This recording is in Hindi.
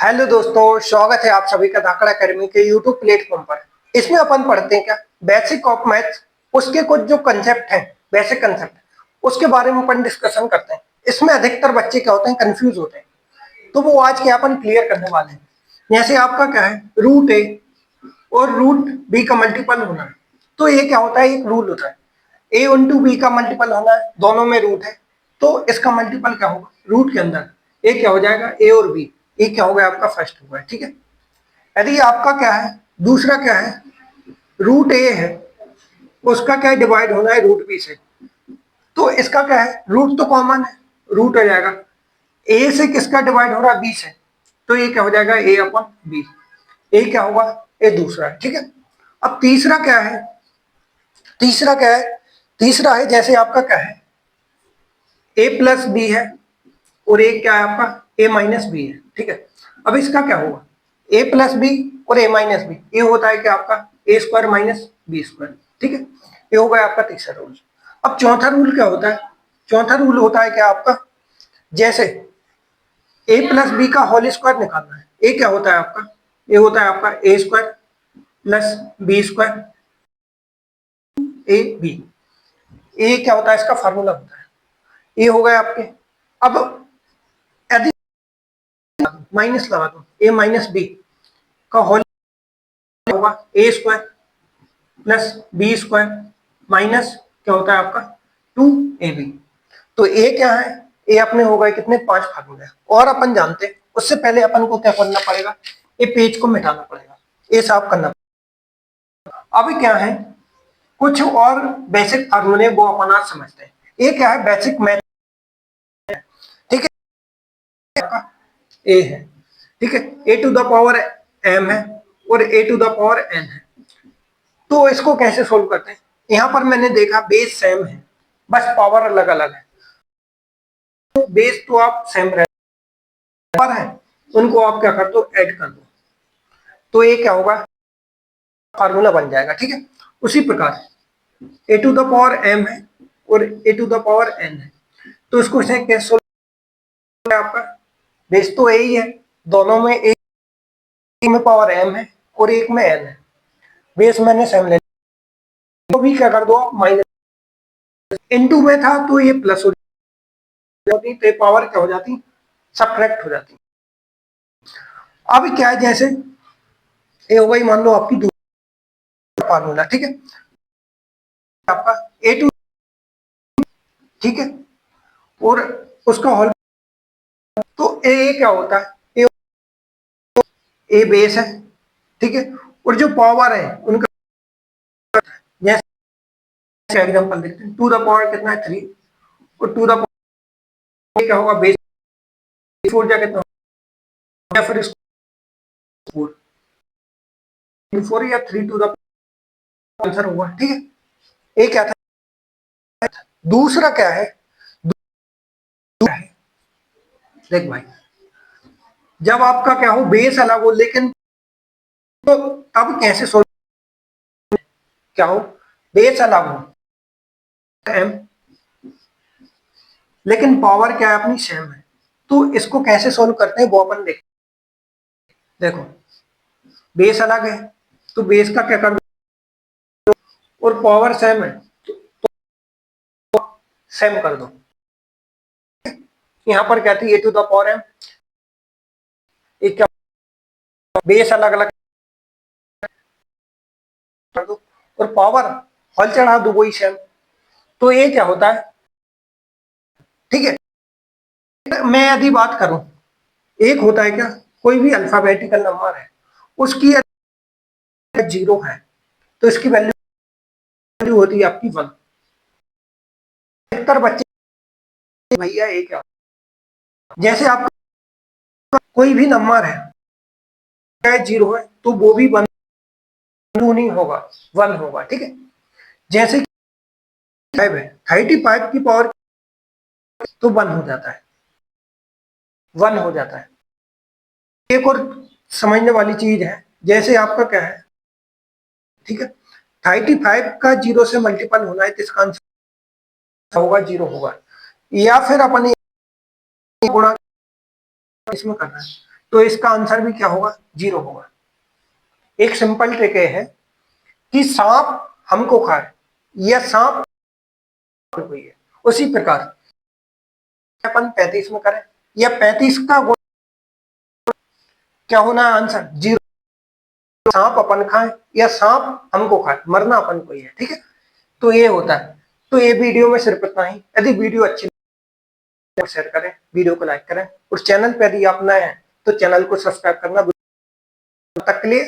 हेलो दोस्तों, स्वागत है आप सभी का धाकड़ एकेडमी के यूट्यूब प्लेटफॉर्म पर। इसमें अपन पढ़ते हैं क्या बेसिक ऑफ मैथ्स, उसके कुछ जो कंसेप्ट हैं, बेसिक कंसेप्ट, उसके बारे में अपन डिस्कशन करते हैं। इसमें अधिकतर बच्चे क्या होते हैं, कंफ्यूज होते हैं, तो वो आज के अपन क्लियर करने वाले हैं। जैसे आपका क्या है, रूट ए और रूट बी का मल्टीपल होना है, तो ये क्या होता है, एक रूल होता है, ए इंटू बी का मल्टीपल होना है, दोनों में रूट है, तो इसका मल्टीपल क्या होगा, रूट के अंदर ए क्या हो जाएगा, ए और बी, ये क्या हो गया आपका फर्स्ट हुआ है, ठीक है। यदि आपका क्या है, दूसरा क्या है, रूट ए है, उसका क्या डिवाइड होना है रूट बी से, तो इसका क्या है, रूट तो कॉमन है, रूट हो जाएगा, ए से किसका डिवाइड हो रहा है, बी से, तो ये क्या हो जाएगा, ए अपॉन बी, ए क्या होगा, ए दूसरा है, ठीक है। अब तीसरा क्या है, तीसरा क्या है, तीसरा है जैसे आपका क्या है, ए प्लस बी है और एक क्या है आपका, ए माइनस बी है, ठीक है। अब इसका क्या होगा, ए प्लस बी और ए माइनस बी, ये होता है क्या आपका, a square minus B square, ठीक है। ये हो गया आपका तीसरा रूल। अब चौथा रूल क्या होता है, चौथा रूल होता है क्या आपका, जैसे ए प्लस बी का होल स्क्वायर निकालना है, ए क्या होता है आपका, ये होता है आपका a square plus b square a b, a क्या होता है, इसका फार्मूला होता है, ये हो गए आपके। अब यदि माइनस लगा दो, ए माइनस बी का होल होगा a square plus b square minus क्या होता है आपका 2ab, तो ए क्या है, ए अपने हो गए कितने, 5 फार्मूले, और अपन जानते हैं उससे पहले अपन को क्या करना पड़ेगा, ये पेज को मिटाना पड़ेगा, ये साफ करना पड़ेगा। अब क्या है, कुछ और बेसिक फार्मूले वो अपन आज समझते हैं। ये क्या है, बेसिक मैथ, ठीक है, आपका ए है, ठीक है, ए टू द पावर एम है और ए टू द पावर एन है, तो इसको कैसे सोल्व करते हैं। यहां पर मैंने देखा बेस सेम है, बस पावर अलग अलग है, तो बेस तो आप सेम पावर है, उनको आप क्या कर दो, ऐड कर दो, तो ये क्या होगा, फार्मूला बन जाएगा, ठीक है। उसी प्रकार ए टू द पावर एम है और ए टू द पावर एन है, तो इसको कैसे सोल्व, आपका बेस तो ए ही है, दोनों में एक में पावर एम है और एक में एन है, बेस मैंने सेम ले, तो भी क्या कर दो आप, माइनस, इनटू में था तो ये प्लस हो जाती, तो ये पावर क्या हो जाती, सब्ट्रैक्ट हो जाती। अब क्या है, जैसे ये हो गई मान लो आपकी दूसरा फार्मूला, ठीक है, आपका ए टू, ठीक है, और उसका होल, तो ए क्या होता है, ए बेस है, ठीक है, और जो पावर है उनका, जैसे एग्जांपल देखते हैं, टू द पावर कितना है 3, और टू द पावर क्या होगा, बेस 4 जा कितना, या फिर 4 या 3 टू द आंसर होगा, ठीक है। ये क्या था, दूसरा क्या है, दूसरा है, देख भाई, जब आपका क्या हो, बेस अलग हो लेकिन, तो अब कैसे सोल्व, क्या हो, बेस अलग हो एम, लेकिन पावर क्या है अपनी सेम है, तो इसको कैसे सोल्व करते हैं वो अपन देख, देखो बेस अलग है तो बेस का क्या कर दो, और पावर सेम है तो सेम कर दो, यहां पर क्या थी, ए टू द पावर एम, एक क्या, बेस अलग अलग कर दो और पावर हल चढ़ा दो वही सेम, तो ये क्या होता है, ठीक है। मैं यदि बात करूं, एक होता है क्या, कोई भी अल्फाबेटिकल नंबर है, उसकी जीरो है तो इसकी वैल्यू होती है आपकी 1, अधिकतर बच्चे भैया ये क्या, जैसे आपका कोई भी नंबर है चाहे जीरो है तो वो भी 1 नहीं होगा, 1 होगा, ठीक है। जैसे 5 है, 35 की पावर तो 1 हो जाता है, 1 हो जाता है। एक और समझने वाली चीज है, जैसे आपका क्या है, ठीक है, 35 का जीरो से मल्टीपल होना है तो इसका आंसर होगा 0 होगा, या फिर अपन गुणा इसमें करना है, तो इसका आंसर भी क्या होगा, 0 होगा। एक सिंपल ट्रिक है कि सांप हमको खाए या सांप कोई है, उसी प्रकार अपन 35 में करें या 35 का क्या होना है आंसर, 0। सांप अपन खाए या सांप हमको खाए, मरना अपन को ही है, ठीक है। तो ये होता है। तो ये वीडियो में सिर्फ इतना ही। यदि वीडियो अच्छी लगे शेयर करें, वीडियो को लाइक करें और चैनल पर यदि आप नए हैं तो चैनल को सब्सक्राइब करना। तक के लिए